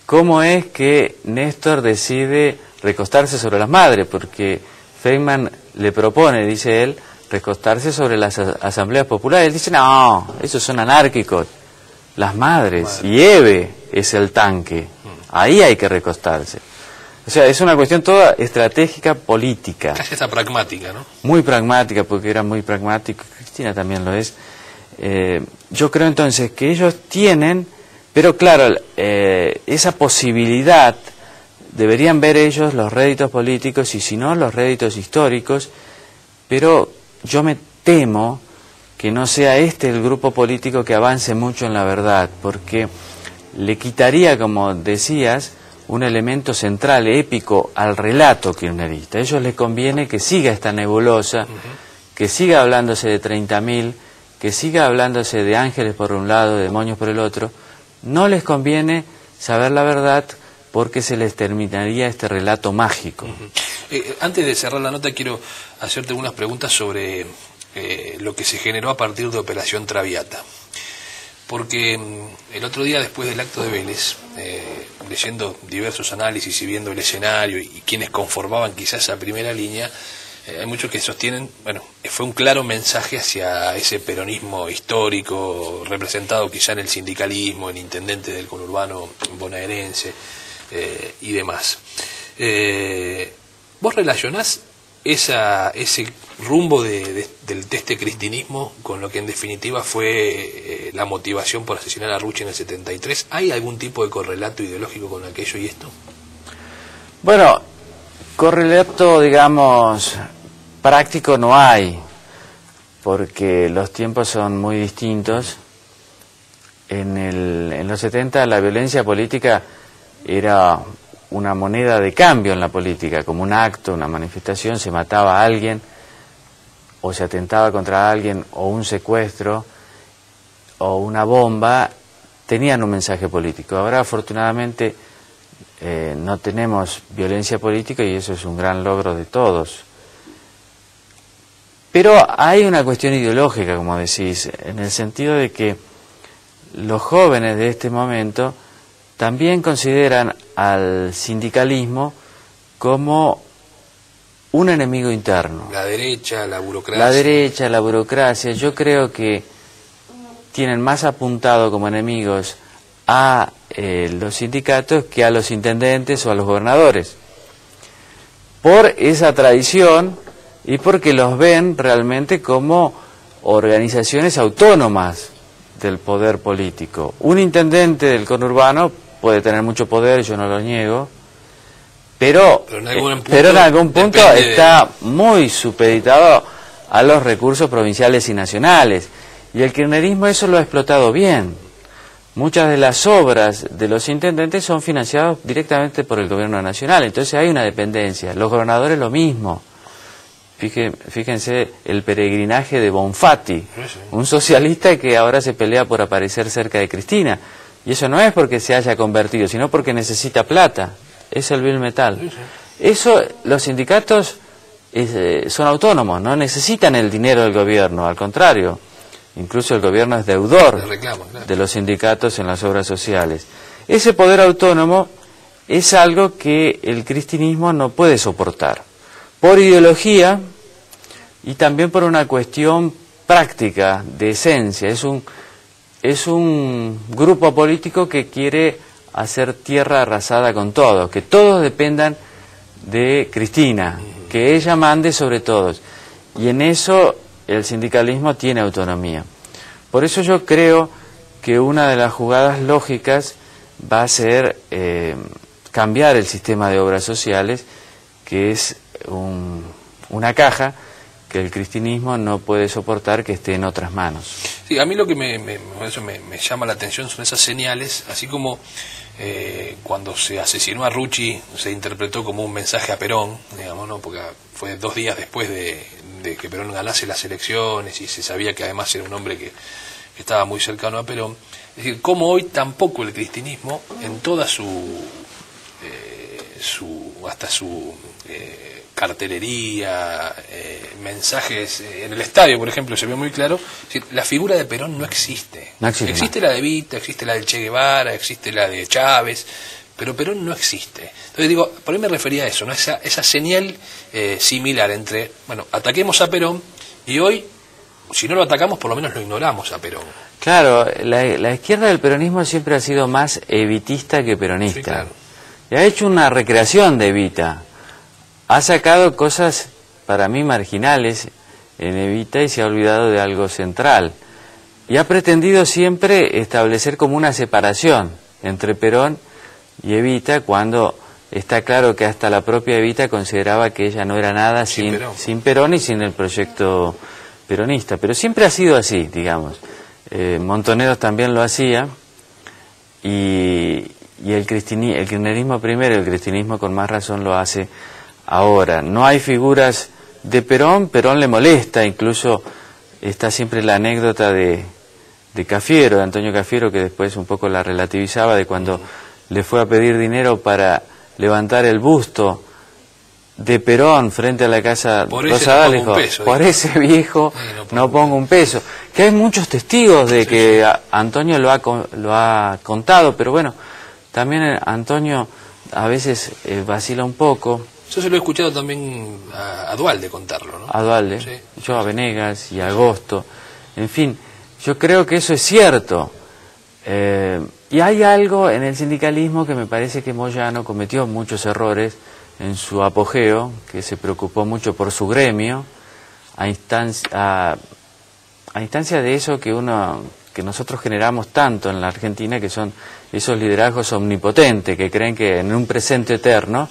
cómo es que Néstor decide recostarse sobre las madres, porque Feynman le propone, dice él, recostarse sobre las asambleas populares. Él dice, no, esos son anárquicos, las madres, y Ebe es el tanque, ahí hay que recostarse. O sea, es una cuestión toda estratégica política. Casi hasta pragmática, ¿no? Muy pragmática, porque era muy pragmático, Cristina también lo es. Yo creo entonces que ellos tienen, pero claro, esa posibilidad, deberían ver ellos los réditos políticos y si no los réditos históricos, pero yo me temo que no sea este el grupo político que avance mucho en la verdad, porque le quitaría, como decías, un elemento central, épico, al relato kirchnerista. A ellos les conviene que siga esta nebulosa, que siga hablándose de 30.000, que siga hablándose de ángeles por un lado, de demonios por el otro. No les conviene saber la verdad porque se les terminaría este relato mágico. Antes de cerrar la nota, quiero hacerte algunas preguntas sobre lo que se generó a partir de Operación Traviata. Porque el otro día, después del acto de Vélez, leyendo diversos análisis y viendo el escenario y quienes conformaban quizás esa primera línea, hay muchos que sostienen, bueno, fue un claro mensaje hacia ese peronismo histórico, representado quizá en el sindicalismo, en intendentes del conurbano bonaerense y demás. ¿Vos relacionás ese rumbo de este cristinismo con lo que en definitiva fue la motivación por asesinar a Rucci en el 73? ¿Hay algún tipo de correlato ideológico con aquello y esto? Bueno, correlato, digamos, práctico no hay, porque los tiempos son muy distintos. En los 70 la violencia política era una moneda de cambio en la política, como un acto, una manifestación, se mataba a alguien, o se atentaba contra alguien, o un secuestro, o una bomba, tenían un mensaje político. Ahora, afortunadamente, no tenemos violencia política y eso es un gran logro de todos. Pero hay una cuestión ideológica, como decís, en el sentido de que los jóvenes de este momento también consideran al sindicalismo como un enemigo interno. La derecha, la burocracia. La derecha, la burocracia, yo creo que tienen más apuntado como enemigos a los sindicatos que a los intendentes o a los gobernadores. Por esa tradición y porque los ven realmente como organizaciones autónomas del poder político. Un intendente del conurbano puede tener mucho poder, yo no lo niego, pero en algún punto está muy supeditado a los recursos provinciales y nacionales. Y el kirchnerismo eso lo ha explotado bien. Muchas de las obras de los intendentes son financiadas directamente por el gobierno nacional, entonces hay una dependencia. Los gobernadores lo mismo. Fíjense el peregrinaje de Bonfatti, un socialista que ahora se pelea por aparecer cerca de Cristina. Y eso no es porque se haya convertido, sino porque necesita plata. Es el vil metal. Eso, los sindicatos son autónomos, no necesitan el dinero del gobierno, al contrario. Incluso el gobierno es deudor de los sindicatos en las obras sociales. Ese poder autónomo es algo que el cristianismo no puede soportar, por ideología y también por una cuestión práctica, de esencia. Es un grupo político que quiere hacer tierra arrasada con todos, que todos dependan de Cristina, que ella mande sobre todos. Y en eso el sindicalismo tiene autonomía. Por eso yo creo que una de las jugadas lógicas va a ser cambiar el sistema de obras sociales, que es una caja que el cristianismo no puede soportar que esté en otras manos. Sí, a mí lo que me llama la atención son esas señales, así como cuando se asesinó a Rucci se interpretó como un mensaje a Perón, digamos, ¿no? Porque fue 2 días después de que Perón ganase las elecciones y se sabía que además era un hombre que estaba muy cercano a Perón. Es decir, como hoy tampoco el cristianismo, en toda hasta su cartelería, mensajes en el estadio, por ejemplo, se ve muy claro, es decir, la figura de Perón no existe. Existe la de Evita, existe la del Che Guevara, existe la de Chávez, pero Perón no existe. Entonces digo, por ahí me refería a eso, ¿no? Esa señal similar entre, bueno, ataquemos a Perón y hoy, si no lo atacamos, por lo menos lo ignoramos a Perón. Claro, la izquierda del peronismo siempre ha sido más evitista que peronista. Sí, claro. Y ha hecho una recreación de Evita. Ha sacado cosas para mí marginales en Evita y se ha olvidado de algo central. Y ha pretendido siempre establecer como una separación entre Perón y Evita, cuando está claro que hasta la propia Evita consideraba que ella no era nada sin Perón y sin el proyecto peronista. Pero siempre ha sido así, digamos. Montoneros también lo hacía, y el kirchnerismo primero, el cristianismo con más razón lo hace ahora. No hay figuras de Perón, Perón le molesta, incluso está siempre la anécdota de Cafiero, de Antonio Cafiero, que después un poco la relativizaba, de cuando le fue a pedir dinero para levantar el busto de Perón frente a la Casa Rosada, le dijo, por ese viejo no pongo un peso. Que hay muchos testigos de que Antonio lo ha contado, pero bueno, también Antonio a veces vacila un poco. Yo se lo he escuchado también a Duhalde contarlo, ¿no? A Duhalde, sí. Yo a Venegas y a Agosto. En fin, yo creo que eso es cierto. Y hay algo en el sindicalismo que me parece que Moyano cometió muchos errores en su apogeo, que se preocupó mucho por su gremio, a instancia de eso que nosotros generamos tanto en la Argentina, que son esos liderazgos omnipotentes, que creen que en un presente eterno,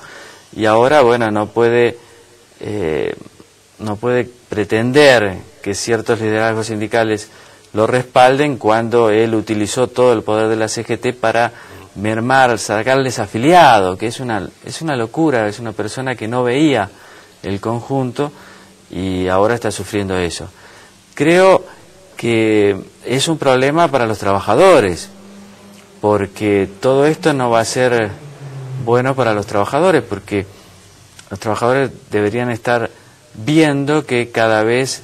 y ahora, bueno, no puede pretender que ciertos liderazgos sindicales lo respalden cuando él utilizó todo el poder de la CGT para mermar, sacarles afiliado, que es una locura. Es una persona que no veía el conjunto y ahora está sufriendo eso. Creo que es un problema para los trabajadores, porque todo esto no va a ser bueno para los trabajadores, porque los trabajadores deberían estar viendo que cada vez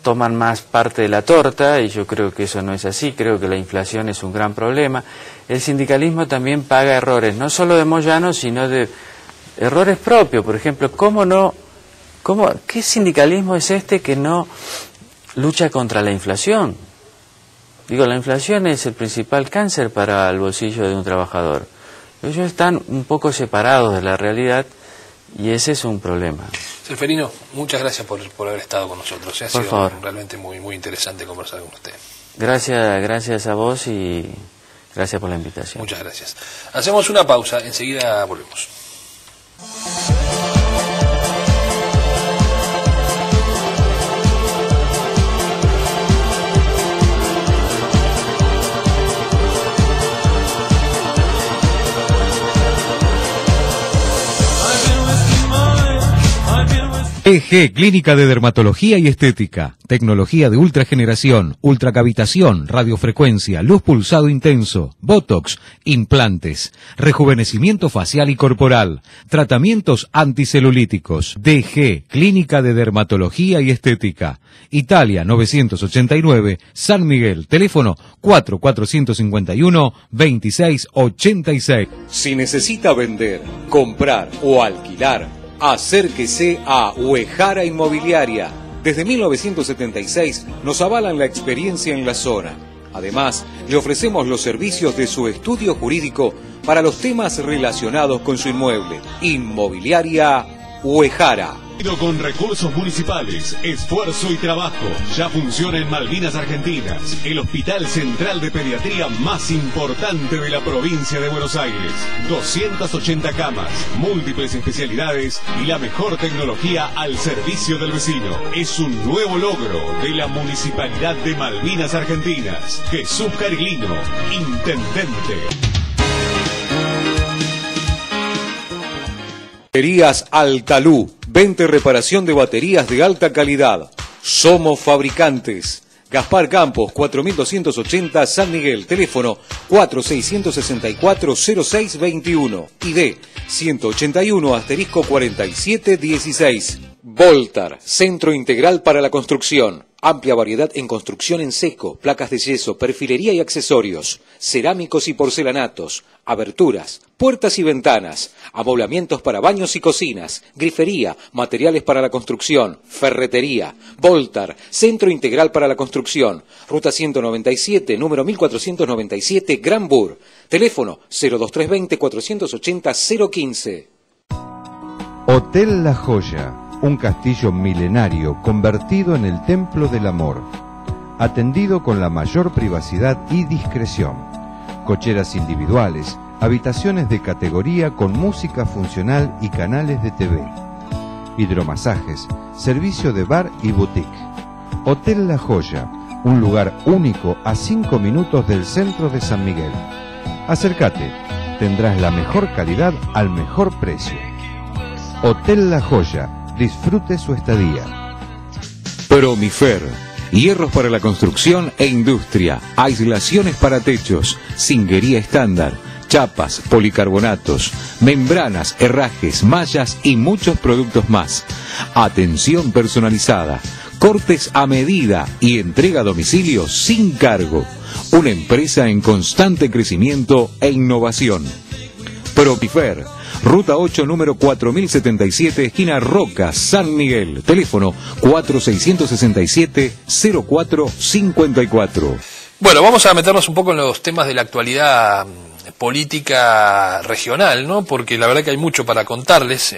toman más parte de la torta, y yo creo que eso no es así. Creo que la inflación es un gran problema. El sindicalismo también paga errores, no solo de Moyano, sino de errores propios. Por ejemplo, ¿qué sindicalismo es este que no lucha contra la inflación? Digo, la inflación es el principal cáncer para el bolsillo de un trabajador. Ellos están un poco separados de la realidad, y ese es un problema. Seferino, muchas gracias por haber estado con nosotros. Ha sido realmente muy interesante conversar con usted. Gracias a vos, y gracias por la invitación. Muchas gracias. Hacemos una pausa, enseguida volvemos. EG, Clínica de Dermatología y Estética. Tecnología de ultrageneración, ultracavitación, radiofrecuencia, luz pulsado intenso, botox, implantes, rejuvenecimiento facial y corporal, tratamientos anticelulíticos. DG, Clínica de Dermatología y Estética. Italia 989, San Miguel, teléfono 4451-2686. Si necesita vender, comprar o alquilar, acérquese a Uehara Inmobiliaria. Desde 1976 nos avalan la experiencia en la zona. Además, le ofrecemos los servicios de su estudio jurídico para los temas relacionados con su inmueble. Inmobiliaria Uehara. Con recursos municipales, esfuerzo y trabajo, ya funciona en Malvinas Argentinas, el hospital central de pediatría más importante de la provincia de Buenos Aires. 280 camas, múltiples especialidades y la mejor tecnología al servicio del vecino. Es un nuevo logro de la Municipalidad de Malvinas Argentinas. Jesús Cariglino, intendente. Baterías Altalú. Venta y reparación de baterías de alta calidad. Somos fabricantes. Gaspar Campos, 4280 San Miguel. Teléfono 4664-0621. ID 181-4716. Voltar, Centro Integral para la Construcción. Amplia variedad en construcción en seco, placas de yeso, perfilería y accesorios, cerámicos y porcelanatos, aberturas, puertas y ventanas, amoblamientos para baños y cocinas, grifería, materiales para la construcción, ferretería. Voltar, Centro Integral para la Construcción. Ruta 197, número 1497, Gran Bur. Teléfono 02320-480-015. Hotel La Joya, un castillo milenario convertido en el templo del amor, atendido con la mayor privacidad y discreción, cocheras individuales, habitaciones de categoría con música funcional y canales de TV, hidromasajes, servicio de bar y boutique. Hotel La Joya, un lugar único a 5 minutos del centro de San Miguel. Acércate, tendrás la mejor calidad al mejor precio. Hotel La Joya, disfrute su estadía. Promifer, hierros para la construcción e industria, aislaciones para techos, zinguería estándar, chapas, policarbonatos, membranas, herrajes, mallas y muchos productos más. Atención personalizada, cortes a medida y entrega a domicilio sin cargo. Una empresa en constante crecimiento e innovación. Promifer, Ruta 8, número 4077, esquina Roca, San Miguel. Teléfono 4667-0454. Bueno, vamos a meternos un poco en los temas de la actualidad política regional, ¿no? Porque la verdad que hay mucho para contarles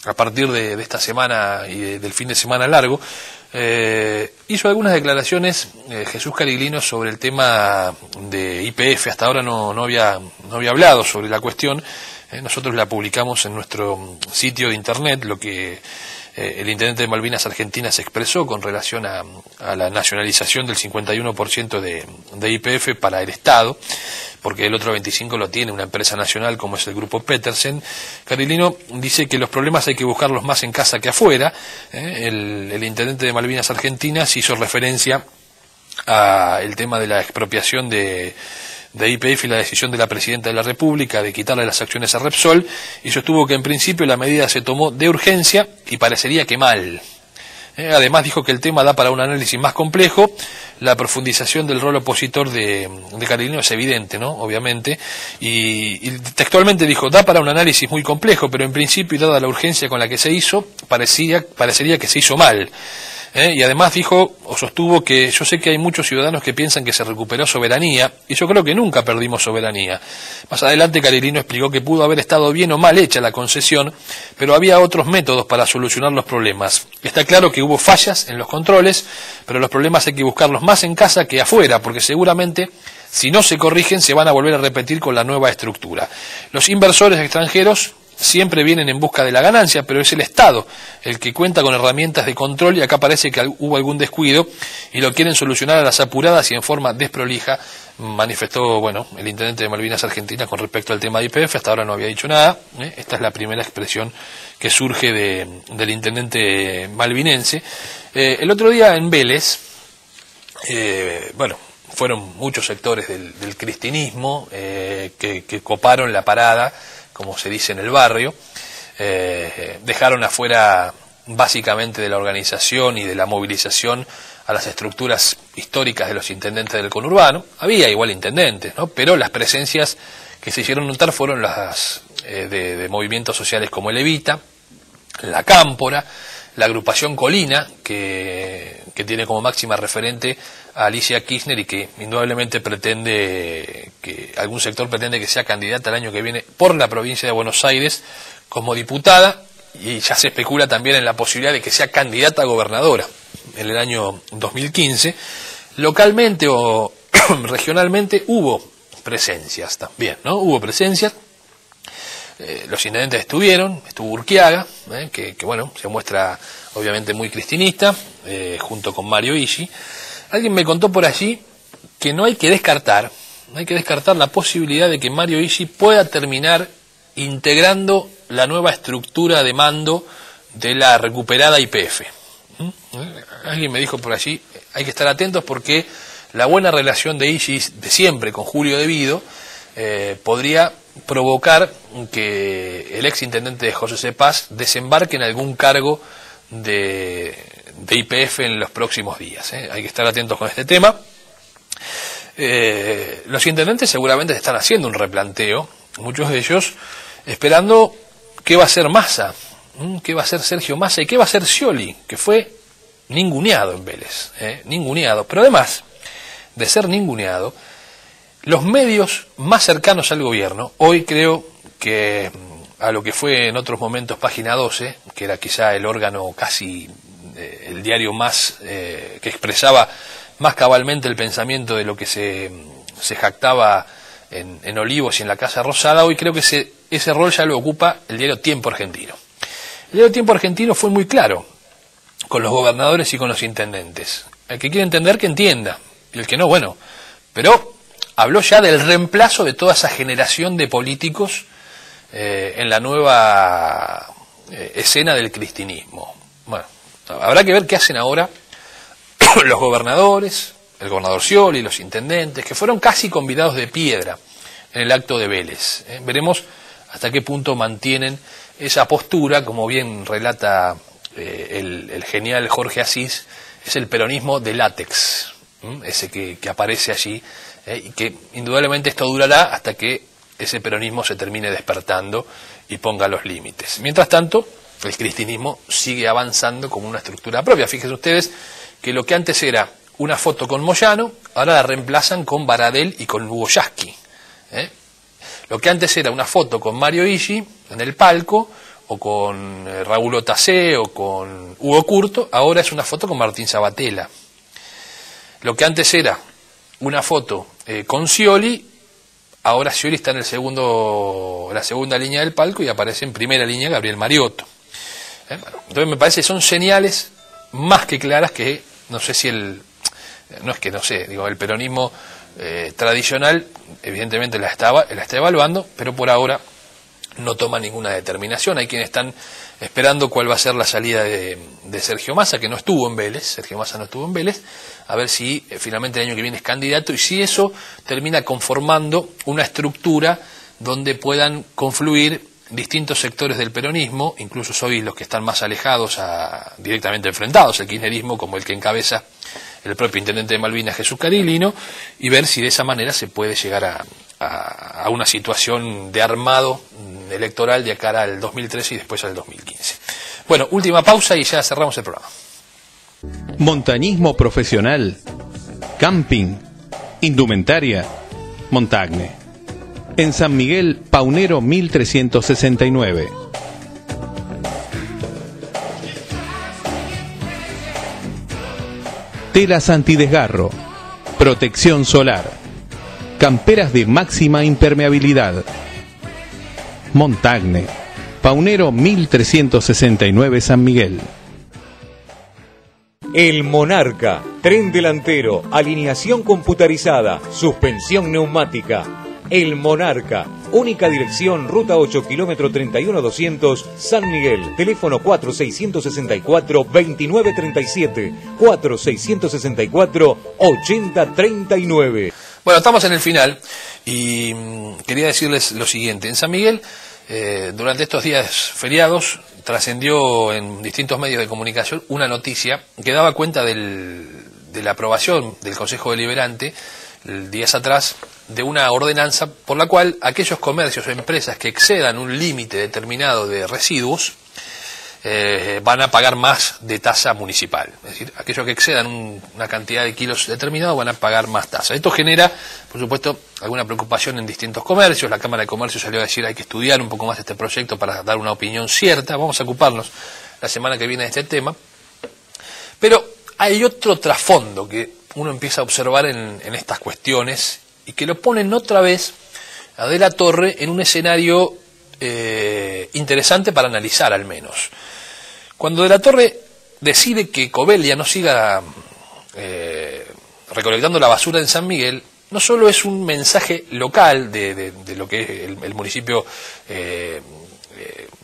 a partir de esta semana y del fin de semana largo. Hizo algunas declaraciones Jesús Cariglino sobre el tema de YPF. Hasta ahora no había hablado sobre la cuestión. Nosotros la publicamos en nuestro sitio de internet, lo que el intendente de Malvinas Argentinas expresó con relación a la nacionalización del 51% de YPF para el Estado, porque el otro 25% lo tiene una empresa nacional como es el Grupo Petersen. Cariglino dice que los problemas hay que buscarlos más en casa que afuera. El intendente de Malvinas Argentinas hizo referencia al tema de la expropiación de YPF y la decisión de la Presidenta de la República de quitarle las acciones a Repsol, y sostuvo que en principio la medida se tomó de urgencia y parecería que mal. Además dijo que el tema da para un análisis más complejo. La profundización del rol opositor de Carilino es evidente, ¿no? Obviamente. Y textualmente dijo, da para un análisis muy complejo, pero en principio, y dada la urgencia con la que se hizo, parecería que se hizo mal. Y además dijo, o sostuvo, que yo sé que hay muchos ciudadanos que piensan que se recuperó soberanía, y yo creo que nunca perdimos soberanía. Más adelante Carilino explicó que pudo haber estado bien o mal hecha la concesión, pero había otros métodos para solucionar los problemas. Está claro que hubo fallas en los controles, pero los problemas hay que buscarlos más en casa que afuera, porque seguramente, si no se corrigen, se van a volver a repetir con la nueva estructura. Los inversores extranjeros siempre vienen en busca de la ganancia, pero es el Estado el que cuenta con herramientas de control, y acá parece que hubo algún descuido y lo quieren solucionar a las apuradas y en forma desprolija, manifestó, bueno, el intendente de Malvinas Argentinas con respecto al tema de YPF. Hasta ahora no había dicho nada. Esta es la primera expresión que surge del intendente malvinense. El otro día en Vélez, bueno, fueron muchos sectores del cristinismo que coparon la parada, como se dice en el barrio, dejaron afuera básicamente de la organización y de la movilización a las estructuras históricas de los intendentes del conurbano. Había igual intendentes, ¿no? Pero las presencias que se hicieron notar fueron las de movimientos sociales como el Evita, la Cámpora, la agrupación Colina, que tiene como máxima referente a Alicia Kirchner y que indudablemente algún sector pretende que sea candidata el año que viene por la provincia de Buenos Aires como diputada, y ya se especula también en la posibilidad de que sea candidata a gobernadora en el año 2015. Localmente o regionalmente hubo presencias también, ¿no? Hubo presencias. Los intendentes estuvo Urquiaga, que bueno, se muestra obviamente muy cristinista, junto con Mario Ishi. Alguien me contó por allí que no hay que descartar la posibilidad de que Mario Ishi pueda terminar integrando la nueva estructura de mando de la recuperada YPF. Alguien me dijo por allí, hay que estar atentos porque la buena relación de Ishi de siempre con Julio De Vido podría provocar que el ex intendente de José C. Paz desembarque en algún cargo de YPF en los próximos días. Hay que estar atentos con este tema. Los intendentes seguramente están haciendo un replanteo, muchos de ellos esperando qué va a hacer Massa, qué va a hacer Sergio Massa y qué va a hacer Scioli, que fue ninguneado en Vélez, ninguneado. Pero además de ser ninguneado, los medios más cercanos al gobierno, hoy creo que a lo que fue en otros momentos Página 12, que era quizá el órgano casi, el diario más, que expresaba más cabalmente el pensamiento de lo que se jactaba en Olivos y en la Casa Rosada, hoy creo que ese rol ya lo ocupa el diario Tiempo Argentino. El diario Tiempo Argentino fue muy claro con los gobernadores y con los intendentes. El que quiere entender, que entienda, y el que no, bueno, pero habló ya del reemplazo de toda esa generación de políticos en la nueva escena del cristinismo. Bueno, habrá que ver qué hacen ahora los gobernadores, el gobernador Scioli y los intendentes, que fueron casi convidados de piedra en el acto de Vélez. Veremos hasta qué punto mantienen esa postura, como bien relata el genial Jorge Asís, es el peronismo de látex, ese que aparece allí, y que indudablemente esto durará hasta que ese peronismo se termine despertando y ponga los límites. Mientras tanto, el cristinismo sigue avanzando como una estructura propia. Fíjense ustedes que lo que antes era una foto con Moyano, ahora la reemplazan con Baradel y con Hugo Yasky. Lo que antes era una foto con Mario Ishi en el palco, o con Raúl Otacé, o con Hugo Curto, ahora es una foto con Martín Sabatella. Lo que antes era una foto con Scioli, ahora Scioli está en la segunda línea del palco y aparece en primera línea Gabriel Mariotto. Bueno, entonces me parece que son señales más que claras que, no sé si el peronismo tradicional evidentemente la está evaluando, pero por ahora no toma ninguna determinación. Hay quienes están esperando cuál va a ser la salida de Sergio Massa, que no estuvo en Vélez. Sergio Massa no estuvo en Vélez, a ver si finalmente el año que viene es candidato, y si eso termina conformando una estructura donde puedan confluir distintos sectores del peronismo, incluso hoy los que están más alejados directamente enfrentados al kirchnerismo, como el que encabeza el propio intendente de Malvinas, Jesús Carilino, y ver si de esa manera se puede llegar a una situación de armado electoral de cara al 2013 y después al 2015. Bueno, última pausa y ya cerramos el programa. Montañismo profesional, camping, indumentaria, Montagne. En San Miguel, Paunero 1369. Telas antidesgarro, protección solar, camperas de máxima impermeabilidad. Montagne, Paunero 1369 San Miguel. El Monarca, tren delantero, alineación computarizada, suspensión neumática. El Monarca, única dirección, ruta 8, kilómetro 31200, San Miguel, teléfono 4664-2937, 4664-8039. Bueno, estamos en el final y quería decirles lo siguiente. En San Miguel, durante estos días feriados, trascendió en distintos medios de comunicación una noticia que daba cuenta de la aprobación del Consejo Deliberante días atrás de una ordenanza por la cual aquellos comercios o empresas que excedan un límite determinado de residuos van a pagar más de tasa municipal. Es decir, aquellos que excedan una cantidad de kilos determinado van a pagar más tasa. Esto genera, por supuesto, alguna preocupación en distintos comercios. La Cámara de Comercio salió a decir hay que estudiar un poco más este proyecto para dar una opinión cierta. Vamos a ocuparnos la semana que viene de este tema. Pero hay otro trasfondo que uno empieza a observar en estas cuestiones y que lo ponen otra vez a De la Torre en un escenario interesante para analizar al menos. Cuando De la Torre decide que Covelia no siga recolectando la basura en San Miguel, no solo es un mensaje local de lo que el municipio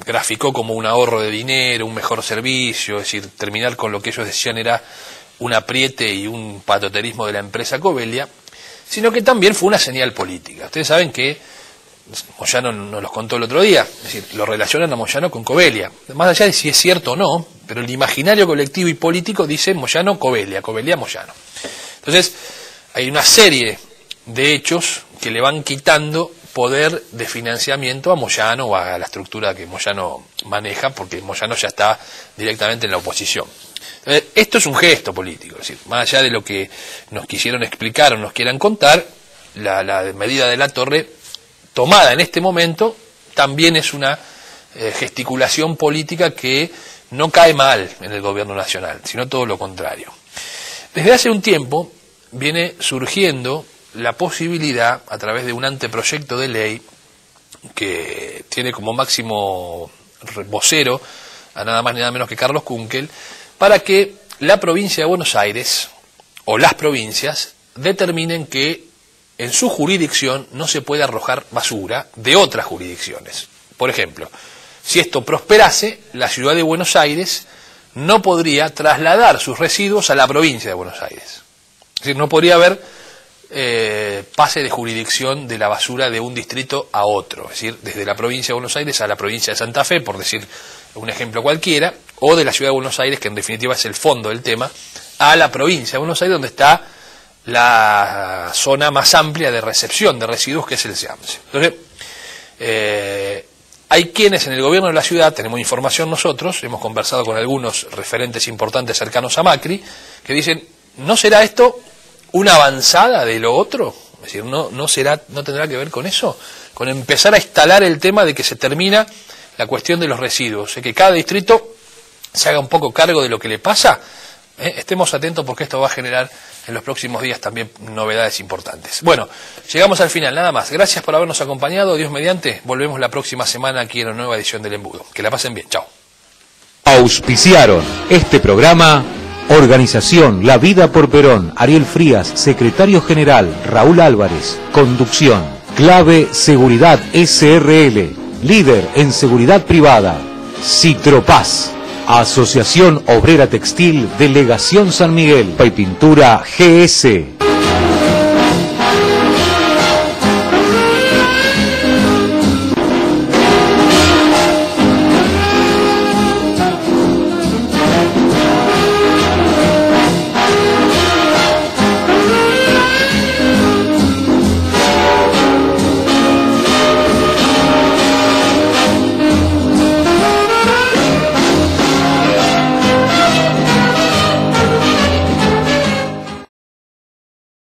graficó como un ahorro de dinero, un mejor servicio, es decir, terminar con lo que ellos decían era un apriete y un patoterismo de la empresa Covelia, sino que también fue una señal política. Ustedes saben que Moyano nos los contó el otro día, es decir, lo relacionan a Moyano con Covelia, más allá de si es cierto o no, pero el imaginario colectivo y político dice Moyano Covelia, Covelia Moyano. Entonces, hay una serie de hechos que le van quitando poder de financiamiento a Moyano o a la estructura que Moyano maneja, porque Moyano ya está directamente en la oposición. Entonces, esto es un gesto político, es decir, más allá de lo que nos quisieron explicar o nos quieran contar, la medida de La Torre tomada en este momento también es una gesticulación política que no cae mal en el gobierno nacional, sino todo lo contrario. Desde hace un tiempo viene surgiendo la posibilidad, a través de un anteproyecto de ley que tiene como máximo vocero a nada más ni nada menos que Carlos Kunkel, para que la provincia de Buenos Aires o las provincias determinen que en su jurisdicción no se puede arrojar basura de otras jurisdicciones. Por ejemplo, si esto prosperase, la ciudad de Buenos Aires no podría trasladar sus residuos a la provincia de Buenos Aires. Es decir, no podría haber pase de jurisdicción de la basura de un distrito a otro. Es decir, desde la provincia de Buenos Aires a la provincia de Santa Fe, por decir un ejemplo cualquiera, o de la ciudad de Buenos Aires, que en definitiva es el fondo del tema, a la provincia de Buenos Aires, donde está la zona más amplia de recepción de residuos, que es el SEAMSE. Entonces, hay quienes en el gobierno de la ciudad, tenemos información nosotros, hemos conversado con algunos referentes importantes cercanos a Macri, que dicen, ¿no será esto una avanzada de lo otro? Es decir, ¿no tendrá que ver con eso? Con empezar a instalar el tema de que se termina la cuestión de los residuos, que cada distrito se haga un poco cargo de lo que le pasa. Estemos atentos porque esto va a generar en los próximos días también novedades importantes. Bueno, llegamos al final, nada más. Gracias por habernos acompañado, Dios mediante. Volvemos la próxima semana aquí en una nueva edición del Embudo. Que la pasen bien, chao. Auspiciaron este programa Organización La Vida por Perón, Ariel Frías, Secretario General, Raúl Álvarez. Conducción, Clave Seguridad SRL, líder en seguridad privada. Citropaz, Asociación Obrera Textil, Delegación San Miguel. Y Pintura GS.